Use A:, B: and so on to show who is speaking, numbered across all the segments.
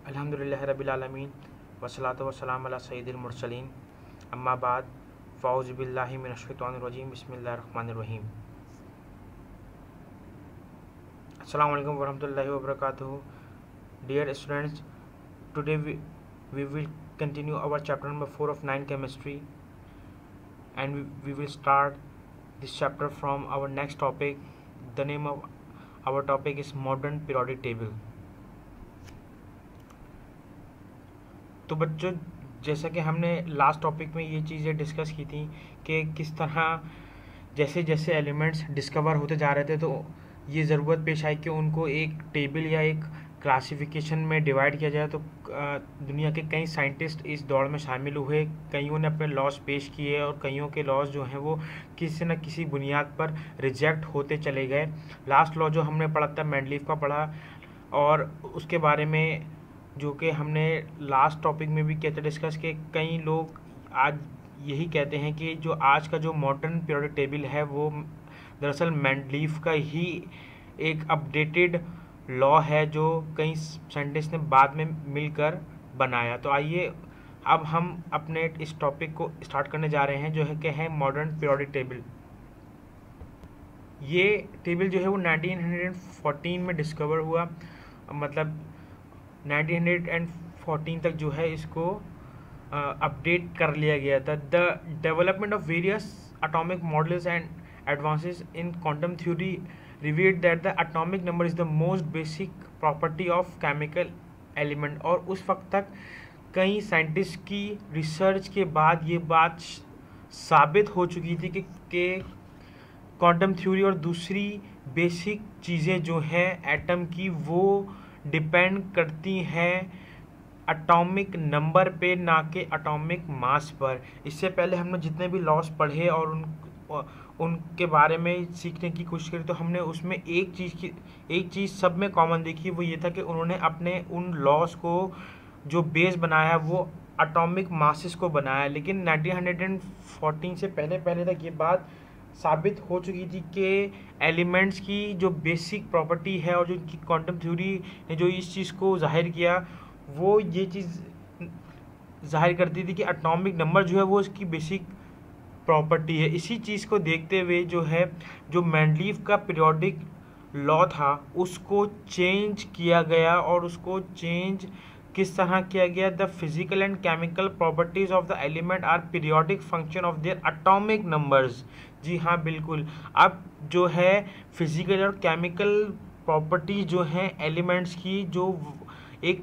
A: अल्हम्दुलिल्लाहि रब्बिल आलमीन वस्सलातु वस्सलामु अला सय्यिदिल मुरसलीन अम्मा बाद फ़ाऊज़ु बिल्लाहि मिनश शैतानिर रजीम बिस्मिल्लाहिर रहमानिर रहीम। अस्सलामु अलैकुम वरहमतुल्लाहि वबरकातुहू। Dear students, today we will continue our chapter number 4 of 9 chemistry, and we will start this chapter from our next topic. The name of our topic is modern periodic table. तो बच्चों, जैसा कि हमने लास्ट टॉपिक में ये चीज़ें discuss की थी कि किस तरह जैसे जैसे एलिमेंट्स डिस्कवर होते जा रहे थे तो ये ज़रूरत पेश आई कि उनको एक टेबल या एक क्लासिफिकेशन में डिवाइड किया जाए। तो दुनिया के कई साइंटिस्ट इस दौड़ में शामिल हुए, कईयों ने अपने लॉस पेश किए और कईयों के लॉस जो हैं वो किसी न किसी बुनियाद पर रिजेक्ट होते चले गए। लास्ट लॉ जो हमने पढ़ा था मेंडलीफ का पढ़ा, और उसके बारे में जो कि हमने लास्ट टॉपिक में भी किया था डिस्कस कि कई लोग आज यही कहते हैं कि जो आज का जो मॉडर्न पीरियोडिक टेबल है वो दरअसल मेंडलीफ का ही एक अपडेटेड लॉ है जो कई साइंटिस्ट ने बाद में मिलकर बनाया। तो आइए अब हम अपने इस टॉपिक को स्टार्ट करने जा रहे हैं जो है कि है मॉडर्न पीरियोडिक टेबल। ये टेबल जो है वो 1914 में डिस्कवर हुआ, मतलब 1914 तक जो है इसको अपडेट कर लिया गया था। The development of various atomic models and advances in quantum theory revealed that the atomic number is the most basic property of chemical element. और उस वक्त तक कई साइंटिस्ट की रिसर्च के बाद ये बात साबित हो चुकी थी कि क्वांटम थ्योरी और दूसरी बेसिक चीज़ें जो हैं एटम की वो डिपेंड करती हैं एटॉमिक नंबर पे, ना कि एटॉमिक मास पर। इससे पहले हमने जितने भी लॉस पढ़े और उनके बारे में सीखने की कोशिश करी तो हमने उसमें एक चीज़ सब में कॉमन देखी, वो ये था कि उन्होंने अपने उन लॉस को जो बेस बनाया वो एटॉमिक मासेस को बनाया। लेकिन 1914 से पहले तक ये बात साबित हो चुकी थी कि एलिमेंट्स की जो बेसिक प्रॉपर्टी है और जो क्वांटम थ्योरी ने जो इस चीज़ को जाहिर किया वो ये चीज़ जाहिर करती थी कि एटॉमिक नंबर जो है वो इसकी बेसिक प्रॉपर्टी है। इसी चीज़ को देखते हुए जो है जो मेंडलीफ का पीरियोडिक लॉ था उसको चेंज किया गया, और उसको चेंज किस तरह किया गया? The physical and chemical properties of the element are periodic function of their atomic numbers. जी हाँ, बिल्कुल। अब जो है फिजिकल और केमिकल प्रॉपर्टीज जो हैं एलिमेंट्स की, जो एक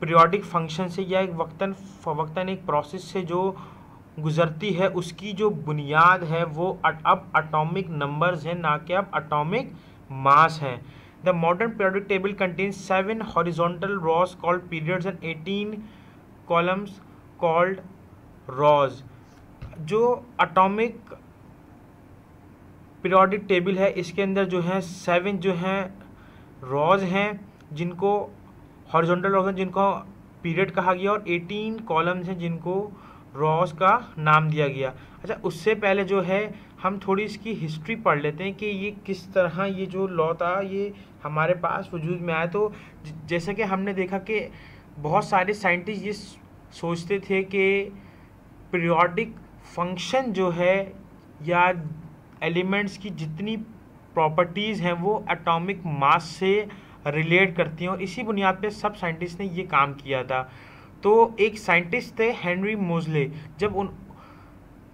A: पीरियोडिक फंक्शन से या एक वक्तन एक प्रोसेस से जो गुजरती है, उसकी जो बुनियाद है वो अब एटॉमिक नंबर्स हैं, ना कि अब एटॉमिक मास है। The modern periodic table contains 7 horizontal rows called periods and 18 columns called rows। जो एटॉमिक पीरियोडिक टेबल है इसके अंदर जो है 7 जो हैं रॉज हैं जिनको हॉरिजॉन्टल रॉज हैं जिनको पीरियड कहा गया, और 18 कॉलम्स हैं जिनको रॉज का नाम दिया गया। अच्छा, उससे पहले जो है हम थोड़ी इसकी हिस्ट्री पढ़ लेते हैं कि ये किस तरह ये जो लॉ था ये हमारे पास वजूद में आया। तो जैसे कि हमने देखा कि बहुत सारे साइंटिस्ट ये सोचते थे कि पीरियोडिक फंक्शन जो है या एलिमेंट्स की जितनी प्रॉपर्टीज़ हैं वो एटॉमिक मास से रिलेट करती हैं, और इसी बुनियाद पे सब साइंटिस्ट ने ये काम किया था। तो एक साइंटिस्ट थे हेनरी मोज़ले, जब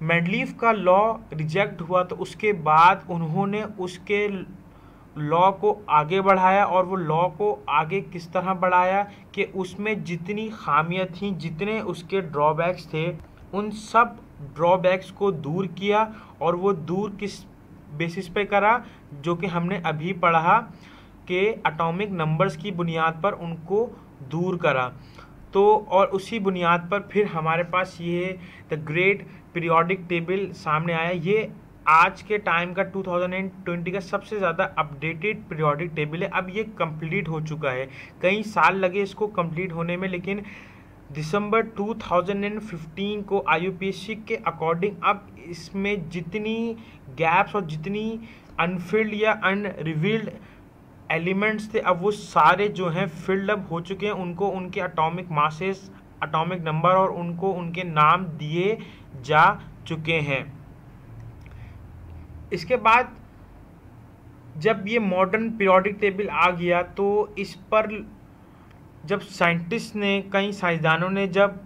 A: मेंडलीफ का लॉ रिजेक्ट हुआ तो उसके बाद उन्होंने उसके लॉ को आगे बढ़ाया, और वो लॉ को आगे किस तरह बढ़ाया कि उसमें जितनी खामियां थीं, जितने उसके ड्रॉबैक्स थे, उन सब ड्रॉबैक्स को दूर किया। और वो दूर किस बेसिस पे करा? जो कि हमने अभी पढ़ा कि एटॉमिक नंबर्स की बुनियाद पर उनको दूर करा। तो और उसी बुनियाद पर फिर हमारे पास ये द ग्रेट पीरियोडिक टेबल सामने आया। ये आज के टाइम का 2020 का सबसे ज़्यादा अपडेटेड पीरियोडिक टेबल है। अब ये कंप्लीट हो चुका है, कई साल लगे इसको कंप्लीट होने में, लेकिन दिसंबर 2015 को IUPAC के अकॉर्डिंग अब इसमें जितनी गैप्स और जितनी अनफिल्ड या अनरिवील्ड एलिमेंट्स थे अब वो सारे जो हैं फिल्ड अप हो चुके हैं, उनको उनके एटॉमिक मासेस, एटॉमिक नंबर और उनको उनके नाम दिए जा चुके हैं। इसके बाद जब ये मॉडर्न पीरियोडिक टेबल आ गया तो इस पर जब साइंटिस्ट ने, कई साइंसदानों ने जब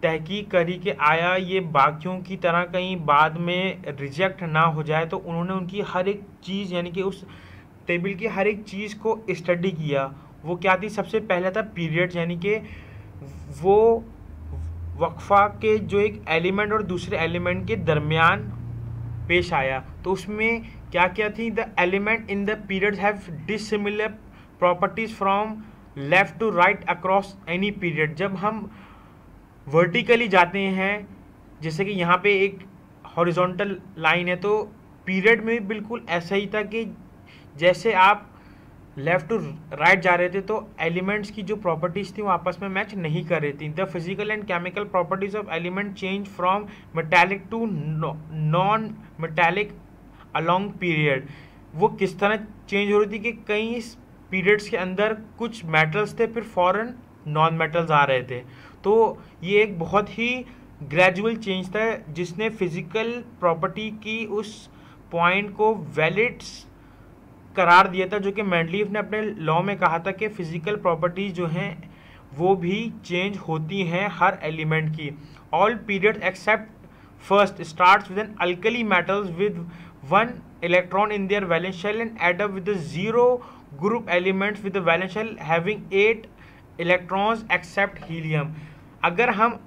A: तहकीक करी कि आया ये बाकियों की तरह कहीं बाद में रिजेक्ट ना हो जाए, तो उन्होंने उनकी हर एक चीज़ यानी कि उस टेबल की हर एक चीज़ को स्टडी किया। वो क्या थी? सबसे पहले था पीरियड्स, यानी कि वो वक्फा के जो एक एलिमेंट और दूसरे एलिमेंट के दरमियान पेश आया। तो उसमें क्या क्या थी? The element in the periods have dissimilar properties from left to right across any period. जब हम वर्टिकली जाते हैं, जैसे कि यहाँ पे एक हॉरिजॉन्टल लाइन है, तो पीरियड में भी बिल्कुल ऐसा ही था कि जैसे आप लेफ्ट टू राइट जा रहे थे तो एलिमेंट्स की जो प्रॉपर्टीज थी वो आपस में मैच नहीं कर रही थी। The physical and chemical properties of element change from metallic to non metallic along period. वो किस तरह चेंज हो रही थी कि कई पीरियड्स के अंदर कुछ मेटल्स थे, फिर फॉरन नॉन मेटल्स आ रहे थे। तो ये एक बहुत ही ग्रेजुअल चेंज था जिसने फिजिकल प्रॉपर्टी की उस पॉइंट को वैलिड करार दिया था, जो कि मेंडलीफ ने अपने लॉ में कहा था कि फिजिकल प्रॉपर्टीज जो हैं वो भी चेंज होती हैं हर एलिमेंट की। All period except first starts with an alkali metals with 1 electron in their valence shell and end up with 0 group elements with valence shell having 8 electrons except helium. अगर हम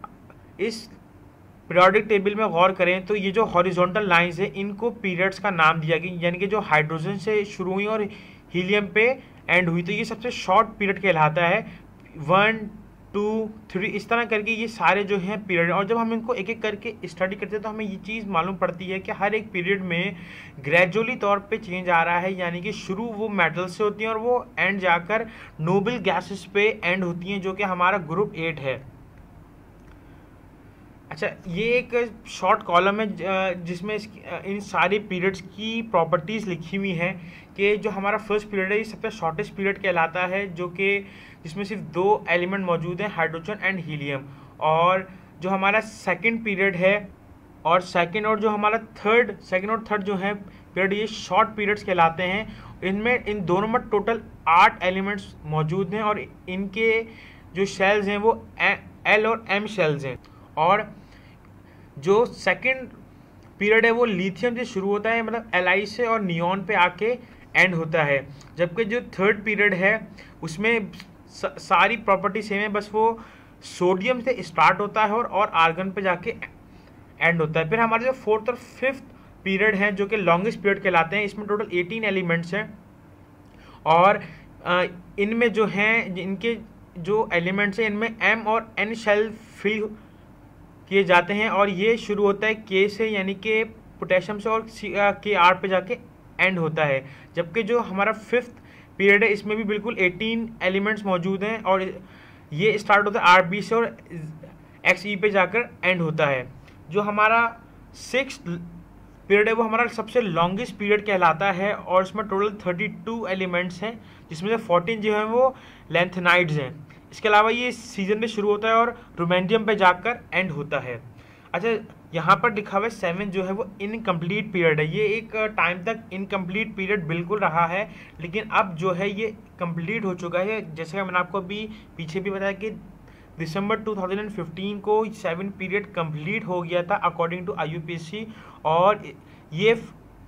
A: इस पीरियोडिक टेबल में गौर करें तो ये जो horizontal lines है इनको पीरियड्स का नाम दिया गया, यानी कि जो हाइड्रोजन से शुरू हुई और हीलियम पे एंड हुई, तो ये सबसे शॉर्ट पीरियड कहलाता है। 1 2 3 इस तरह करके ये सारे जो हैं पीरियड, और जब हम इनको एक एक करके स्टडी करते हैं तो हमें ये चीज़ मालूम पड़ती है कि हर एक पीरियड में ग्रेजुअली तौर पे चेंज आ रहा है, यानी कि शुरू वो मेटल से होती हैं और वो एंड जाकर नोबल गैसेस पे एंड होती हैं, जो कि हमारा ग्रुप 8 है। अच्छा, ये एक शॉर्ट कॉलम है जिसमें इन सारी पीरियड्स की प्रॉपर्टीज़ लिखी हुई हैं कि जो हमारा फर्स्ट पीरियड है ये सबसे शॉर्टेस्ट पीरियड कहलाता है, जो कि जिसमें सिर्फ 2 एलिमेंट मौजूद हैं, हाइड्रोजन एंड हीलियम। और जो हमारा सेकंड पीरियड है और सेकंड और जो हमारा सेकंड और थर्ड जो है पीरियड, ये शॉर्ट पीरियड्स कहलाते हैं। इनमें इन दोनों में टोटल 8 एलिमेंट्स मौजूद हैं और इनके जो शेल्स हैं वो एल और एम शेल्स हैं। और जो सेकंड पीरियड है वो लिथियम से शुरू होता है, मतलब Li से, और नियॉन पे आके एंड होता है। जबकि जो थर्ड पीरियड है उसमें सारी प्रॉपर्टी सेम है, बस वो सोडियम से स्टार्ट होता है और आर्गन पे जाके एंड होता है। फिर हमारे जो फोर्थ और फिफ्थ पीरियड हैं जो कि लॉन्गेस्ट पीरियड कहलाते हैं, इसमें टोटल 18 एलिमेंट्स हैं और इनमें जो हैं इनके जो एलिमेंट्स हैं इनमें M और N शेल फिल किए जाते हैं और ये शुरू होता है K से, यानी कि पोटेशियम से, और Kr पे जाके एंड होता है। जबकि जो हमारा फिफ्थ पीरियड है इसमें भी बिल्कुल 18 एलिमेंट्स मौजूद हैं और ये स्टार्ट होता है Rb से और Xe पे जाकर एंड होता है। जो हमारा सिक्स्थ पीरियड है वो हमारा सबसे लॉन्गेस्ट पीरियड कहलाता है और इसमें टोटल 32 एलिमेंट्स हैं, जिसमें से 14 जो हैं वो लेंथेनाइड्स हैं। इसके अलावा ये सीजन में शुरू होता है और रोमेंडियम पे जाकर एंड होता है। अच्छा, यहाँ पर लिखा हुआ है 7 जो है वो इनकम्प्लीट पीरियड है। ये एक टाइम तक इनकम्प्लीट पीरियड बिल्कुल रहा है, लेकिन अब जो है ये कंप्लीट हो चुका है। जैसे कि मैंने आपको अभी पीछे भी बताया कि दिसंबर 2015 को 7 पीरियड कंप्लीट हो गया था अकॉर्डिंग टू IUPAC। और ये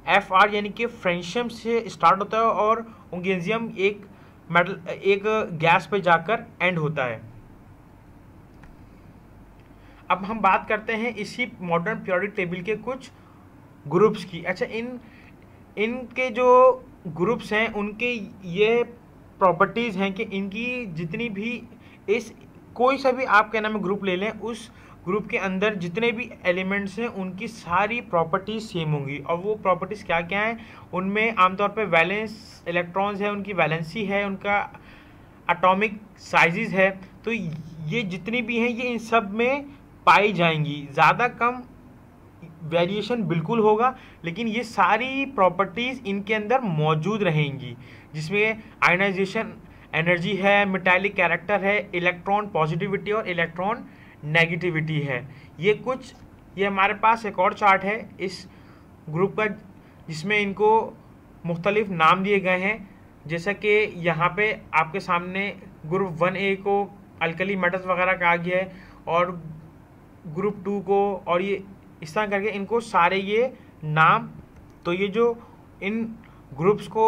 A: FR यानी कि फ्रेंशियम से स्टार्ट होता है और ओंगेजियम एक गैस पे जाकर एंड होता है। अब हम बात करते हैं इसी मॉडर्न पीरियोडिक टेबल के कुछ ग्रुप्स की। अच्छा, इनके जो ग्रुप्स हैं उनके ये प्रॉपर्टीज़ हैं कि इनकी जितनी भी कोई सा भी आप क्या नाम है ग्रुप ले लें, उस ग्रुप के अंदर जितने भी एलिमेंट्स हैं उनकी सारी प्रॉपर्टीज सेम होंगी। और वो प्रॉपर्टीज़ क्या क्या हैं? उनमें आमतौर पे वैलेंस इलेक्ट्रॉन्स है, उनकी वैलेंसी है, उनका एटॉमिक साइजेस है। तो ये जितनी भी हैं ये इन सब में पाई जाएंगी। ज़्यादा कम वेरिएशन बिल्कुल होगा, लेकिन ये सारी प्रॉपर्टीज़ इनके अंदर मौजूद रहेंगी, जिसमें आयनाइजेशन एनर्जी है, मेटालिक कैरेक्टर है, इलेक्ट्रॉन पॉजिटिविटी और इलेक्ट्रॉन नेगेटिविटी है। ये हमारे पास एक और चार्ट है इस ग्रुप का, जिसमें इनको मुख्तलिफ नाम दिए गए हैं, जैसा कि यहाँ पे आपके सामने ग्रुप 1A को अल्कली मेटल्स वगैरह कहा गया है, और ग्रुप 2 को, और ये इस तरह करके इनको सारे ये नाम, तो ये जो इन ग्रुप्स को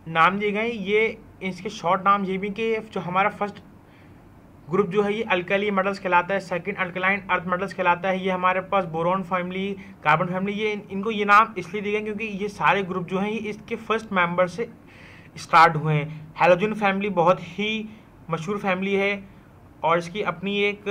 A: नाम दिए गए, ये इसके शॉर्ट नाम ये भी कि जो हमारा फर्स्ट ग्रुप जो है ये अल्कली मेटल्स कहलाता है, सेकंड अल्कलाइन अर्थ मेटल्स कहलाता है, ये हमारे पास बोरॉन फैमिली, कार्बन फैमिली, ये इनको ये नाम इसलिए दिए गए क्योंकि ये सारे ग्रुप जो हैं ये इसके फर्स्ट मेंबर से स्टार्ट हुए हैं। हैलोजन फैमिली बहुत ही मशहूर फैमिली है और इसकी अपनी एक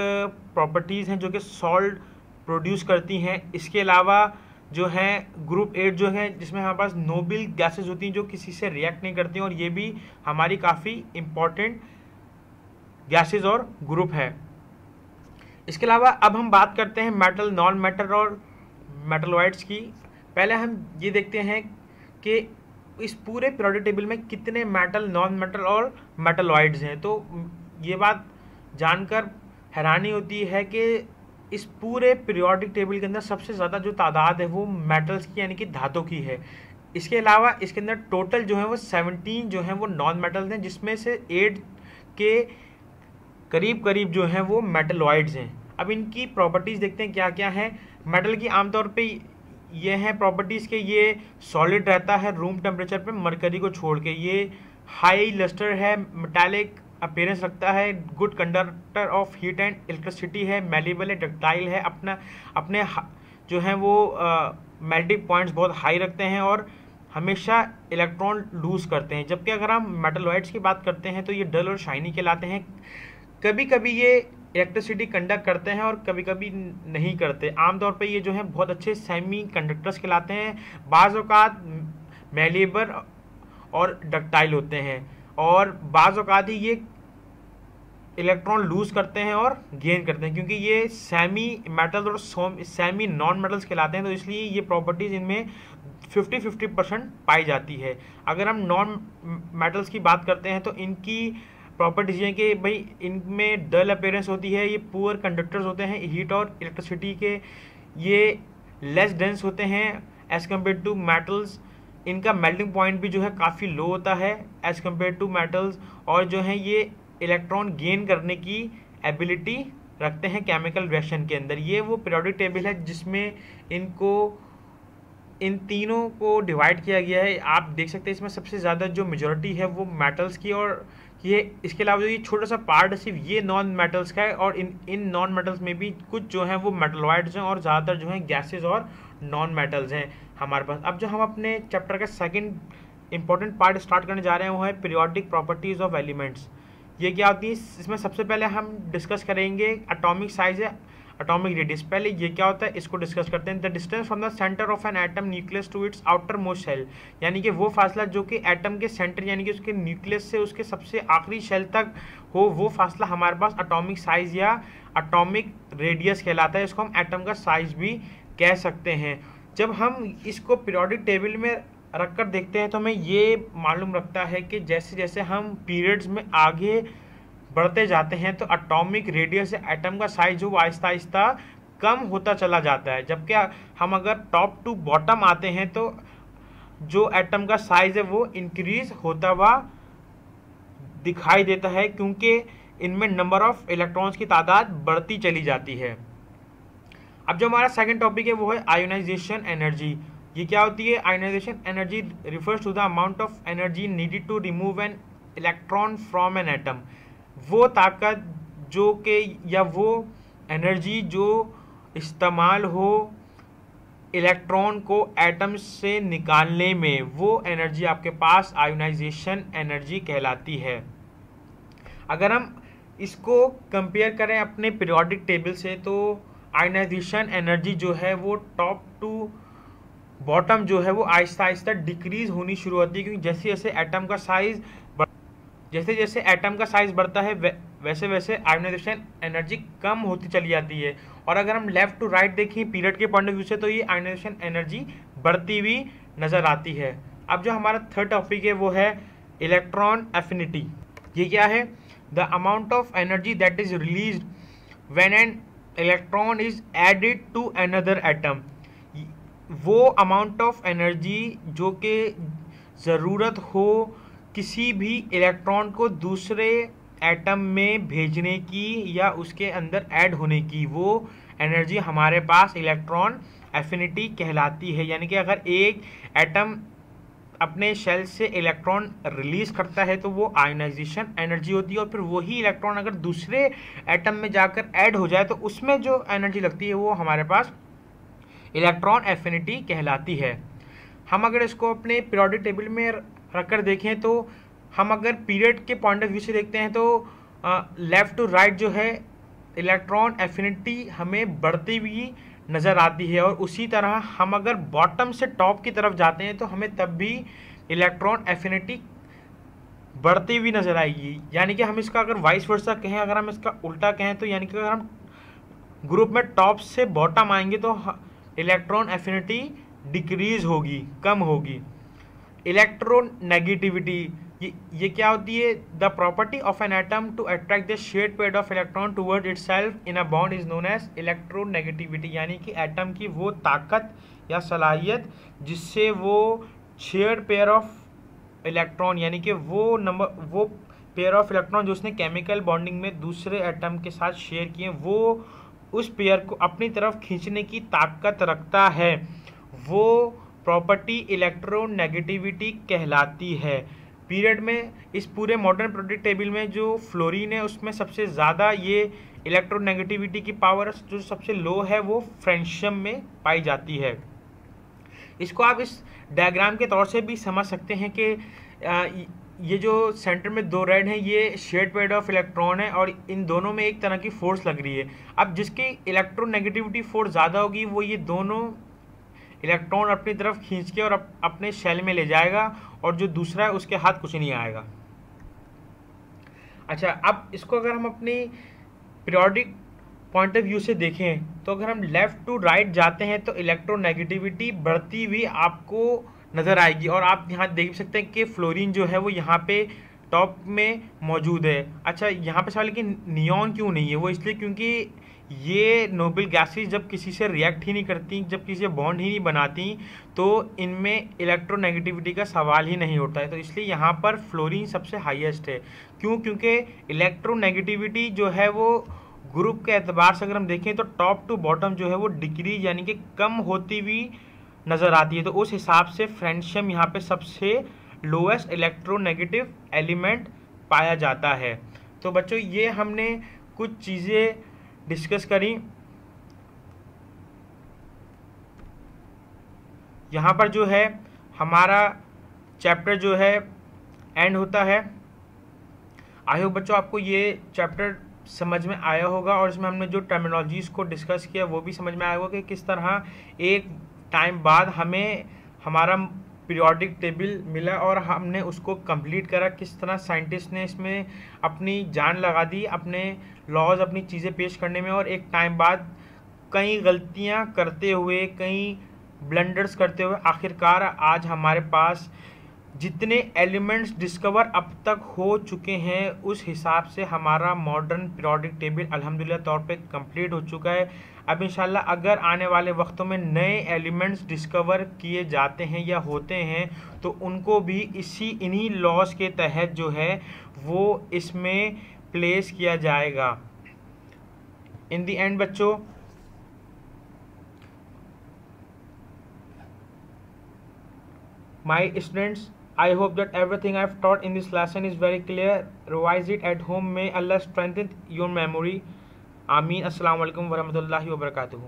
A: प्रॉपर्टीज़ हैं जो कि सॉल्ट प्रोड्यूस करती हैं। इसके अलावा जो है ग्रुप 8 जो है, जिसमें हमारे पास नोबल गैसेज होती हैं जो किसी से रिएक्ट नहीं करती हैं, और ये भी हमारी काफ़ी इम्पॉर्टेंट गैसेज और ग्रुप है। इसके अलावा अब हम बात करते हैं मेटल, नॉन मेटल और मेटलॉइड्स की। पहले हम ये देखते हैं कि इस पूरे पीरियोडिक टेबल में कितने मेटल, नॉन मेटल और मेटलॉइड्स हैं। तो ये बात जानकर हैरानी होती है कि इस पूरे पीरियोडिक टेबल के अंदर सबसे ज़्यादा जो तादाद है वो मेटल्स की यानी कि धातु की है। इसके अलावा इसके अंदर टोटल जो है वो 17 जो हैं वो नॉन मेटल्स हैं, जिसमें से 8 के करीब करीब जो हैं वो मेटलॉइड्स हैं। अब इनकी प्रॉपर्टीज़ देखते हैं क्या क्या है। मेटल की आमतौर पे ये हैं प्रॉपर्टीज़ के, ये सॉलिड रहता है रूम टेम्परेचर पे मरकरी को छोड़ के, ये हाई लस्टर है, मेटालिक अपीयरेंस रखता है, good conductor of heat and electricity है, मेलेबल है, डक्टाइल है, अपने जो हैं वो मेल्टिंग पॉइंट्स बहुत हाई रखते हैं और हमेशा इलेक्ट्रॉन लूज करते हैं। जबकि अगर हम मेटलॉइड्स की बात करते हैं तो ये डल और शाइनी कहलाते हैं। कभी कभी ये इलेक्ट्रिसिटी कंडक्ट करते हैं और कभी कभी नहीं करते। आमतौर पे ये जो है बहुत अच्छे सेमी कंडक्टर्स कहलाते हैं। बाज़ औक़ात मेलेबल और डक्टाइल होते हैं, और बाज़ औक़ात ही ये इलेक्ट्रॉन लूज करते हैं और गेन करते हैं, क्योंकि ये सेमी मेटल्स और सेमी नॉन मेटल्स कहलाते हैं, तो इसलिए ये प्रॉपर्टीज़ इनमें 50-50% पाई जाती है। अगर हम नॉन मेटल्स की बात करते हैं तो इनकी प्रॉपर्टीज हैं कि भाई इनमें डल अपीयरेंस होती है, ये पुअर कंडक्टर्स होते हैं हीट और इलेक्ट्रिसिटी के, ये लेस डेंस होते हैं एज़ कम्पेयर टू मेटल्स, इनका मेल्टिंग पॉइंट भी जो है काफ़ी लो होता है एज़ कम्पेयर टू मेटल्स, और जो है ये इलेक्ट्रॉन गेन करने की एबिलिटी रखते हैं केमिकल रिएक्शन के अंदर। ये वो पीरियोडिक टेबल है जिसमें इन तीनों को डिवाइड किया गया है। आप देख सकते हैं इसमें सबसे ज़्यादा जो मेजॉरिटी है वो मेटल्स की, और ये इसके अलावा जो ये छोटा सा पार्ट सिर्फ ये नॉन मेटल्स का है, और इन नॉन मेटल्स में भी कुछ जो हैं वो मेटलॉइड्स हैं और ज़्यादातर जो हैं गैसेज और नॉन मेटल्स हैं हमारे पास। अब जो हम अपने चैप्टर का सेकंड इंपॉर्टेंट पार्ट स्टार्ट करने जा रहे हैं वो है पीरियोडिक प्रॉपर्टीज़ ऑफ एलिमेंट्स। ये क्या होती है, इसमें सबसे पहले हम डिस्कस करेंगे एटॉमिक साइज है, एटॉमिक रेडियस। पहले ये क्या होता है इसको डिस्कस करते हैं। The distance from the centre of an atom nucleus to its outermost shell, यानी कि वो फासला जो कि एटम के सेंटर यानी कि उसके न्यूक्लियस से उसके सबसे आखिरी शेल तक हो, वो फासला हमारे पास एटॉमिक साइज या एटॉमिक रेडियस कहलाता है। इसको हम एटम का साइज भी कह सकते हैं। जब हम इसको पीरियोडिक टेबल में रख कर देखते हैं तो हमें ये मालूम रखता है कि जैसे जैसे हम पीरियड्स में आगे बढ़ते जाते हैं तो एटॉमिक रेडियस से एटम का साइज जो आहिस्ता आहिस्ता कम होता चला जाता है। जबकि हम अगर टॉप टू बॉटम आते हैं तो जो एटम का साइज है वो इंक्रीज होता हुआ दिखाई देता है, क्योंकि इनमें नंबर ऑफ इलेक्ट्रॉन्स की तादाद बढ़ती चली जाती है। अब जो हमारा सेकंड टॉपिक है वो है आयोनाइजेशन एनर्जी। ये क्या होती है? Ionisation energy refers to the amount of energy needed to remove an electron from an atom. वो ताकत जो कि या वो एनर्जी जो इस्तेमाल हो इलेक्ट्रॉन को एटम से निकालने में, वो एनर्जी आपके पास आयोनाइजेशन एनर्जी कहलाती है। अगर हम इसको कंपेयर करें अपने पीरियोडिक टेबल से तो आयोनाइजेशन एनर्जी जो है वो टॉप टू बॉटम जो है वो आहिस्ता आहिस्ता डिक्रीज होनी शुरू होती है, क्योंकि जैसे जैसे एटम का साइज जैसे जैसे एटम का साइज बढ़ता है वैसे वैसे आयोनाइजेशन एनर्जी कम होती चली जाती है। और अगर हम लेफ्ट टू राइट देखें पीरियड के पॉइंट ऑफ व्यू से तो ये आयोनाइजेशन एनर्जी बढ़ती हुई नज़र आती है। अब जो हमारा थर्ड टॉपिक है वो है इलेक्ट्रॉन एफिनिटी। ये क्या है? The amount of energy that is released when an electron is added to another atom. वो अमाउंट ऑफ एनर्जी जो कि ज़रूरत हो किसी भी इलेक्ट्रॉन को दूसरे एटम में भेजने की या उसके अंदर ऐड होने की, वो एनर्जी हमारे पास इलेक्ट्रॉन एफिनिटी कहलाती है। यानी कि अगर एक एटम अपने शेल से इलेक्ट्रॉन रिलीज करता है तो वो आयोनाइजेशन एनर्जी होती है, और फिर वही इलेक्ट्रॉन अगर दूसरे एटम में जाकर ऐड हो जाए तो उसमें जो एनर्जी लगती है वो हमारे पास इलेक्ट्रॉन एफिनिटी कहलाती है। हम अगर इसको अपने पीरियोडिक टेबल में रखकर देखें तो हम अगर पीरियड के पॉइंट ऑफ व्यू से देखते हैं तो लेफ़्ट टू राइट जो है इलेक्ट्रॉन एफिनिटी हमें बढ़ती हुई नज़र आती है, और उसी तरह हम अगर बॉटम से टॉप की तरफ जाते हैं तो हमें तब भी इलेक्ट्रॉन एफिनिटी बढ़ती हुई नज़र आएगी। यानी कि हम इसका अगर वाइस वर्सा कहें, अगर हम इसका उल्टा कहें तो यानी कि अगर हम ग्रुप में टॉप से बॉटम आएंगे तो इलेक्ट्रॉन एफिनिटी डिक्रीज होगी, कम होगी। इलेक्ट्रोनेगेटिविटी ये क्या होती है? The property of an atom to attract the shared pair of electron toward itself in a bond is known as electronegativity. यानी कि एटम की वो ताकत या सलाहियत जिससे वो शेयर्ड पेयर ऑफ इलेक्ट्रॉन यानी कि वो पेयर ऑफ इलेक्ट्रॉन जो उसने केमिकल बॉन्डिंग में दूसरे एटम के साथ शेयर किए, वो उस पेयर को अपनी तरफ खींचने की ताकत रखता है, वो प्रॉपर्टी इलेक्ट्रोनेगेटिविटी कहलाती है। पीरियड में इस पूरे मॉडर्न पीरियोडिक टेबल में जो फ्लोरीन है उसमें सबसे ज़्यादा ये इलेक्ट्रोनेगेटिविटी की पावर जो सबसे लो है वो फ्रेंशियम में पाई जाती है। इसको आप इस डायग्राम के तौर से भी समझ सकते हैं कि ये जो सेंटर में दो रेड हैं ये शेयर्ड पेयर ऑफ इलेक्ट्रॉन है और इन दोनों में एक तरह की फोर्स लग रही है। अब जिसकी इलेक्ट्रोनेगेटिविटी फोर्स ज़्यादा होगी वो ये दोनों इलेक्ट्रॉन अपनी तरफ खींच के और अपने शेल में ले जाएगा, और जो दूसरा है उसके हाथ कुछ नहीं आएगा। अच्छा, अब इसको अगर हम अपनी पीरियोडिक पॉइंट ऑफ व्यू से देखें तो अगर हम लेफ़्ट टू राइट जाते हैं तो इलेक्ट्रोनेगेटिविटी बढ़ती हुई आपको नज़र आएगी, और आप यहाँ देख सकते हैं कि फ्लोरीन जो है वो यहाँ पे टॉप में मौजूद है। अच्छा, यहाँ पे सवाल है कि नियॉन क्यों नहीं है? वो इसलिए क्योंकि ये नोबल गैसेस जब किसी से रिएक्ट ही नहीं करती, जब किसी से बॉन्ड ही नहीं बनाती तो इनमें इलेक्ट्रोनेगेटिविटी का सवाल ही नहीं उठता है। तो इसलिए यहाँ पर फ्लोरीन सबसे हाईएस्ट है। क्यों? क्योंकि इलेक्ट्रोनेगेटिविटी जो है वो ग्रुप के एतबार से अगर हम देखें तो टॉप टू बॉटम जो है वो डिक्रीज यानी कि कम होती हुई नज़र आती है। तो उस हिसाब से फ्रेंशियम यहाँ पे सबसे लोएस्ट इलेक्ट्रोनेगेटिव एलिमेंट पाया जाता है। तो बच्चों, ये हमने कुछ चीज़ें डिस्कस करी। यहाँ पर जो है हमारा चैप्टर जो है एंड होता है। आई होप बच्चों आपको ये चैप्टर समझ में आया होगा, और इसमें हमने जो टर्मिनोलॉजीज़ को डिस्कस किया वो भी समझ में आया होगा कि किस तरह एक टाइम बाद हमें हमारा पीरियोडिक टेबल मिला और हमने उसको कंप्लीट करा, किस तरह साइंटिस्ट ने इसमें अपनी जान लगा दी, अपने लॉज, अपनी चीज़ें पेश करने में, और एक टाइम बाद कई गलतियां करते हुए, कई ब्लंडर्स करते हुए आखिरकार आज हमारे पास जितने एलिमेंट्स डिस्कवर अब तक हो चुके हैं उस हिसाब से हमारा मॉडर्न पीरियोडिक टेबल अल्हम्दुलिल्लाह तौर पे कंप्लीट हो चुका है। अब इंशाल्लाह अगर आने वाले वक्तों में नए एलिमेंट्स डिस्कवर किए जाते हैं या होते हैं तो उनको भी इन्हीं लॉज के तहत जो है वो इसमें प्लेस किया जाएगा। इन दी एंड बच्चों, my students, I hope that everything I've taught in this lesson is very clear. Revise it at home. May Allah strengthen your memory. Ameen. Assalamu alaikum warahmatullahi wabarakatuh.